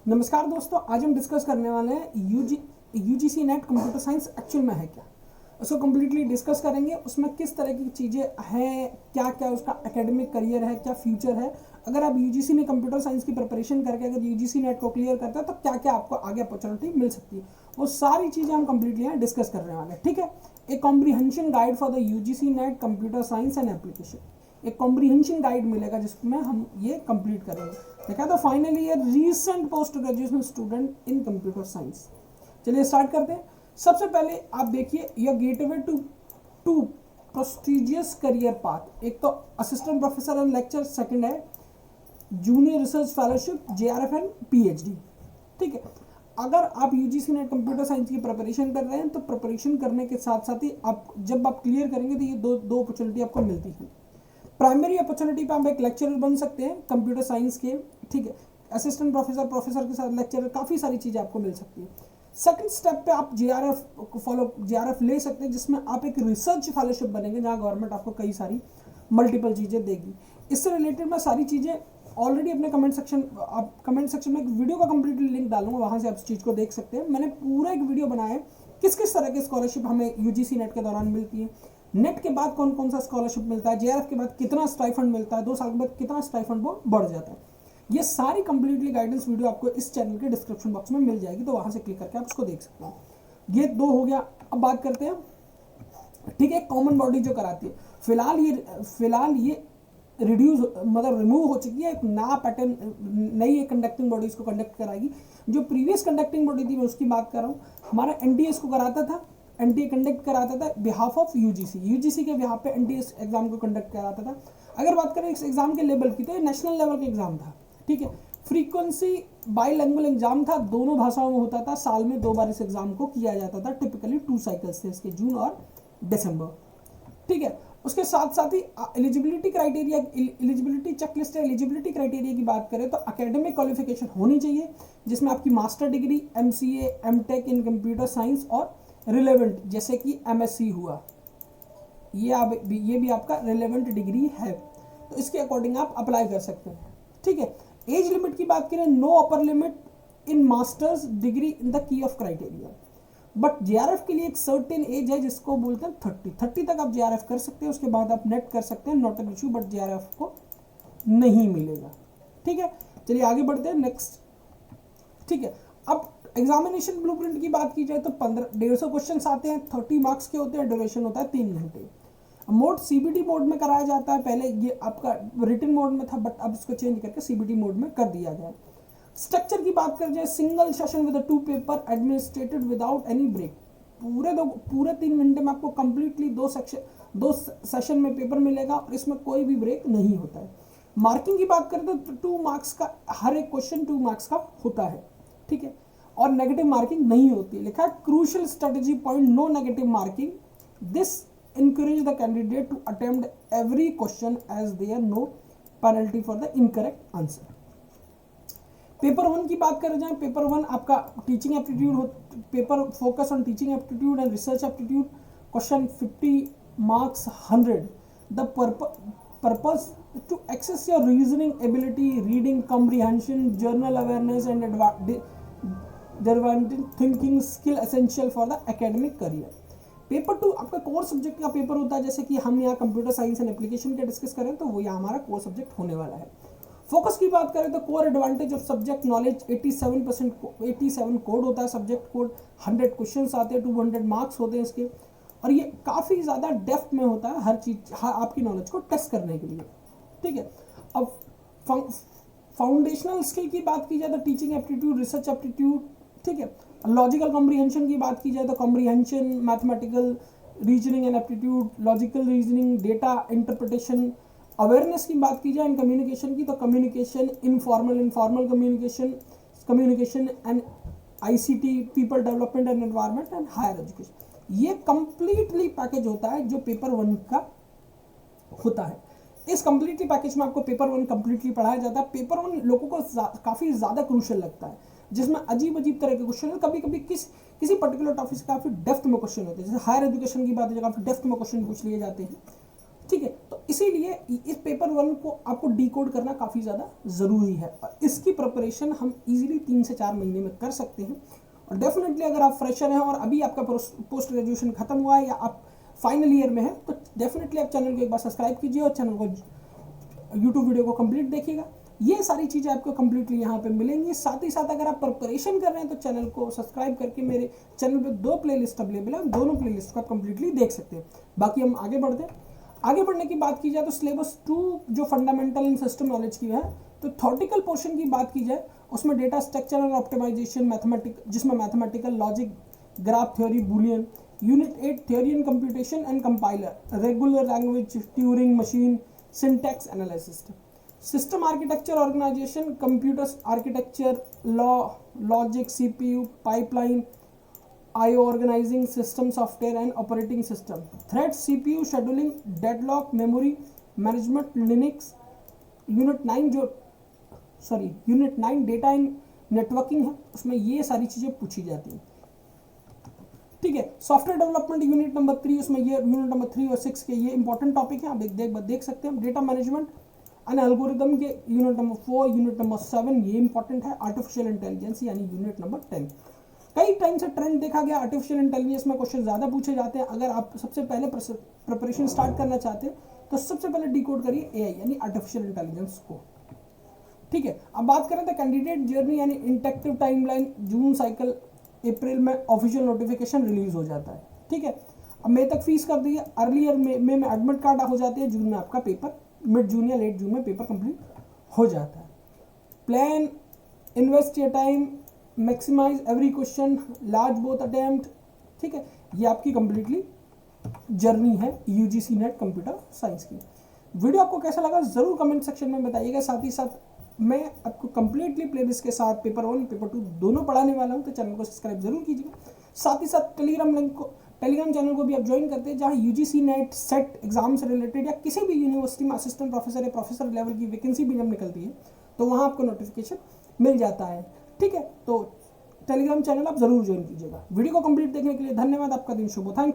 नमस्कार दोस्तों, आज हम डिस्कस करने वाले हैं UGC NET computer science actual में है क्या। उसको कम्प्लीटली डिस्कस करेंगे। उसमें किस तरह की चीज़ें हैं, क्या क्या उसका एकेडमिक करियर है, क्या फ्यूचर है। अगर आप यूजीसी में कंप्यूटर साइंस की प्रिपरेशन करके अगर यूजीसी नेट को क्लियर करते हैं तो क्या क्या आपको आगे अपॉर्चुनिटी मिल सकती है, वो सारी चीज़ें हम कम्प्लीटली यहाँ डिस्कस करने वाले हैं। ठीक है, एक comprehension guide for the UGC NET computer science and application, एक कॉम्प्रीहेंशन गाइड मिलेगा जिसमें हम ये कंप्लीट करेंगे। देखा तो फाइनली ये recent post graduation student in computer science. चलिए स्टार्ट करते हैं। सबसे पहले आप देखिए your gateway to prestigious career path. एक तो assistant professor and lecture, second है junior research fellowship, JRF and PhD. ठीक है, अगर आप यूजीसी नेट कंप्यूटर साइंस की प्रिपरेशन कर रहे हैं तो प्रिपरेशन करने के साथ साथ ही आप जब आप क्लियर करेंगे तो ये दो अपॉर्चुनिटी आपको मिलती है। प्राइमरी अपॉर्चुनिटी पे आप एक लेक्चरर बन सकते हैं कंप्यूटर साइंस के। ठीक है, असिस्टेंट प्रोफेसर के साथ लेक्चरर, काफ़ी सारी चीज़ें आपको मिल सकती है। सेकंड स्टेप पे आप जेआरएफ ले सकते हैं, जिसमें आप एक रिसर्च फेलोशिप बनेंगे जहां गवर्नमेंट आपको कई सारी मल्टीपल चीज़ें देगी। इससे रिलेटेड मैं सारी चीज़ें ऑलरेडी अपने कमेंट सेक्शन में एक वीडियो का कंप्लीटली लिंक डालूंगा, वहां से आप इस चीज़ को देख सकते हैं। मैंने पूरा एक वीडियो बनाया है किस किस तरह की स्कॉलरशिप हमें यूजीसी नेट के दौरान मिलती है, नेट के बाद कौन कौन सा स्कॉलरशिप मिलता है, जेआरएफ के बाद कितना स्टाइफंड मिलता है, 2 साल के बाद कितना स्टाइफंड वो बढ़ जाता है। ये सारी कंप्लीटली गाइडेंस वीडियो आपको इस चैनल के डिस्क्रिप्शन बॉक्स में मिल जाएगी, तो वहां से क्लिक करके आप उसको देख सकते हैं। ये 2 हो गया। अब बात करते हैं, ठीक है, कॉमन बॉडी जो कराती है। फिलहाल ये रिड्यूस मतलब रिमूव हो चुकी है। एक नया पैटर्न, नई एक कंडक्टिंग बॉडी इसको कंडक्ट कराएगी। जो प्रीवियस कंडक्टिंग बॉडी थी मैं उसकी बात कर रहा हूँ। हमारा एनटीए इसको कराता था, एनटीए कंडक्ट कराता था बिहाफ ऑफ यूजीसी के बिहाफ पे एनटीए एग्जाम को कंडक्ट कराता था। अगर बात करें इस एग्जाम के लेवल की तो ये नेशनल लेवल का एग्जाम था। ठीक है, फ्रीक्वेंसी बाइलैंग्वेज एग्जाम था, दोनों भाषाओं में होता था, साल में 2 बार इस एग्जाम को किया जाता था। टिपिकली 2 साइकिल्स थे इसके, जून और दिसंबर। ठीक है, उसके साथ साथ ही एलिजिबिलिटी चेकलिस्ट है। एलिजिबिलिटी क्राइटेरिया की बात करें तो एकेडमिक क्वालिफिकेशन होनी चाहिए, जिसमें आपकी master degree, MCA, MTech in computer science और रिलेवेंट जैसे कि एमएससी हुआ, ये भी आपका रिलेवेंट डिग्री है, तो इसके अकॉर्डिंग आप अप्लाई कर सकते हैं। ठीक है, एज लिमिट की बात करें, no upper limit in masters degree in the की ऑफ क्राइटेरिया। बट जेआरएफ के लिए एक सर्टेन एज है जिसको बोलते हैं 30 तक आप जेआरएफ कर सकते हैं, उसके बाद आप नेट कर सकते हैं, not an issue, but JRF को नहीं मिलेगा। ठीक है, चलिए आगे बढ़ते हैं नेक्स्ट। ठीक है, अब एग्जामिनेशन ब्लूप्रिंट की बात की जाए तो 150 क्वेश्चन आते हैं, 30 मार्क्स के होते हैं, ड्यूरेशन होता है 3 घंटे। मोड सीबीटी मोड में कराया जाता है। पहले ये आपका रिटन मोड में था, बट अब इसको चेंज करके सीबीटी मोड में कर दिया गया। स्ट्रक्चर की बात कर जाए, single session with 2 paper administered without any break. पूरे 3 घंटे में आपको कंप्लीटली 2 सेशन में पेपर मिलेगा और इसमें कोई भी ब्रेक नहीं होता है। मार्किंग की बात करें तो 2 मार्क्स का, हर एक क्वेश्चन 2 मार्क्स का होता है। ठीक है, और नेगेटिव मार्किंग नहीं होती। लिखा है crucial strategy point, no negative marking, this encourage the candidate to attempt every question as there no penalty for the incorrect answer. Paper 1 की बात करें जाए, पेपर 1 आपका टीचिंग एप्टीट्यूड हो, paper focus on teaching aptitude and research aptitude. Question 50 marks 100। The purpose to access your reasoning ability, reading comprehension, general awareness and advantage thinking skill essential for the academic career. Paper 2 आपका core subject का paper होता है, जैसे कि हम यहाँ computer science and application के discuss करें तो वो यहाँ हमारा कोर सब्जेक्ट होने वाला है। फोकस की बात करें तो core advantage of subject knowledge 87 code होता है, सब्जेक्ट कोड 100 क्वेश्चन आते हैं, 200 मार्क्स होते हैं इसके, और ये काफ़ी ज़्यादा डेप्थ में होता है, हर चीज़ आपकी नॉलेज को टेस्ट करने के लिए। ठीक है, अब फाउंडेशनल स्किल की बात की जाए तो टीचिंग एप्टीट्यूड, रिसर्च एप्टीट्यूड। ठीक है, लॉजिकल कॉम्प्रीहेंशन की बात की जाए तो comprehension, mathematical reasoning and aptitude, logical reasoning, data interpretation. Awareness की बात की जाए इन कम्युनिकेशन की तो communication, informal communication and ICT, people development and environment and higher education. ये कंप्लीटली पैकेज होता है जो पेपर 1 का होता है। इस कंप्लीटली पैकेज में आपको पेपर 1 कंप्लीटली पढ़ाया जाता है। पेपर 1 लोगों को काफ़ी ज़्यादा क्रूशियल लगता है, जिसमें अजीब तरह के क्वेश्चन है। कभी कभी किसी पर्टिकुलर टॉपिक से काफ़ी डेप्थ में क्वेश्चन होते हैं, जैसे हायर एजुकेशन की बात है, काफ़ी डेप्थ में क्वेश्चन पूछ लिए जाते हैं। ठीक है, तो इसीलिए इस पेपर 1 को आपको डिकोड करना काफ़ी ज़्यादा ज़रूरी है और इसकी प्रिपरेशन हम इजीली 3 से 4 महीने में कर सकते हैं। और डेफिनेटली अगर आप फ्रेशर हैं और अभी आपका पोस्ट ग्रेजुएशन खत्म हुआ है या आप फाइनल ईयर में हैं तो डेफिनेटली आप चैनल को एक बार सब्सक्राइब कीजिए और चैनल को यूट्यूब वीडियो को कंप्लीट देखिएगा। ये सारी चीज़ें आपको कंप्लीटली यहाँ पे मिलेंगी। साथ ही साथ अगर आप प्रिपरेशन कर रहे हैं तो चैनल को सब्सक्राइब करके मेरे चैनल पे 2 प्लेलिस्ट अवेलेबल है, दोनों प्लेलिस्ट को आप कंप्लीटली देख सकते हैं। बाकी हम आगे बढ़ते हैं। आगे बढ़ने की बात की जाए तो सिलेबस 2 जो फंडामेंटल एंड सिस्टम नॉलेज की है, तो थॉटिकल पोर्शन की बात की जाए उसमें डेटा स्ट्रक्चर और ऑप्टिमाइजेशन जिसमें mathematical logic, graph theory, boolean, unit 8 theory and computation and compiler, regular language, turing machine, syntax analysis, system architecture, organization, computer architecture, logic, CPU, pipeline, IO organizing system, software and operating system, thread, CPU scheduling, deadlock, memory management, Linux, unit 9 data and networking है, उसमें ये सारी चीज़ें पूछी जाती हैं। ठीक है, सॉफ्टवेयर डेवलपमेंट यूनिट नंबर 3, उसमें ये यूनिट नंबर 3 और 6 के ये इंपॉर्टेंट टॉपिक हैं, आप देख सकते हैं। डेटा मैनेजमेंट एंड एल्गोरिदम के यूनिट नंबर 4, यूनिट नंबर 7 ये इंपॉर्टेंट है। आर्टिफिशियल इंटेलिजेंस यानी यूनिट नंबर 10। कई टाइम से ट्रेंड देखा गया आर्टिफिशियल इंटेलिजेंस में क्वेश्चन ज़्यादा पूछे जाते हैं। अगर आप सबसे पहले प्रिपरेशन स्टार्ट करना चाहते हैं तो सबसे पहले डिकोड करिए AI यानी आर्टिफिशियल इंटेलिजेंस को। ठीक है, अब बात करें तो कैंडिडेट जर्नी यानी इंटरेक्टिव टाइमलाइन, जून साइकिल, अप्रैल में ऑफिशियल नोटिफिकेशन रिलीज हो जाता है। ठीक है, अब मई तक फीस कर दी है, अर्लियर मई में एडमिट कार्ड हो जाती है, जून में आपका पेपर, मिड जून या लेट जून में पेपर कंप्लीट हो जाता है। Plan, invest your time, maximize every question, large both attempt. ठीक है, ये आपकी कंप्लीटली जर्नी है UGC नेट कंप्यूटर साइंस की। वीडियो आपको कैसा लगा जरूर कमेंट सेक्शन में बताइएगा। साथ ही साथ मैं आपको कंप्लीटली प्लेलिस्ट के साथ पेपर 1 पेपर 2 दोनों पढ़ाने वाला हूं, तो चैनल को सब्सक्राइब जरूर कीजिएगा। साथ ही साथ टेलीग्राम चैनल को भी आप ज्वाइन करते हैं, जहां UGC नेट सेट एग्जाम से रिलेटेड या किसी भी यूनिवर्सिटी में असिस्टेंट प्रोफेसर या प्रोफेसर लेवल की वैकेंसी भी जब निकलती है तो वहां आपको नोटिफिकेशन मिल जाता है। ठीक है, तो टेलीग्राम चैनल आप जरूर ज्वाइन कीजिएगा। वीडियो को कंप्लीट देखने के लिए धन्यवाद। आपका दिन शुभ हो। Thank you.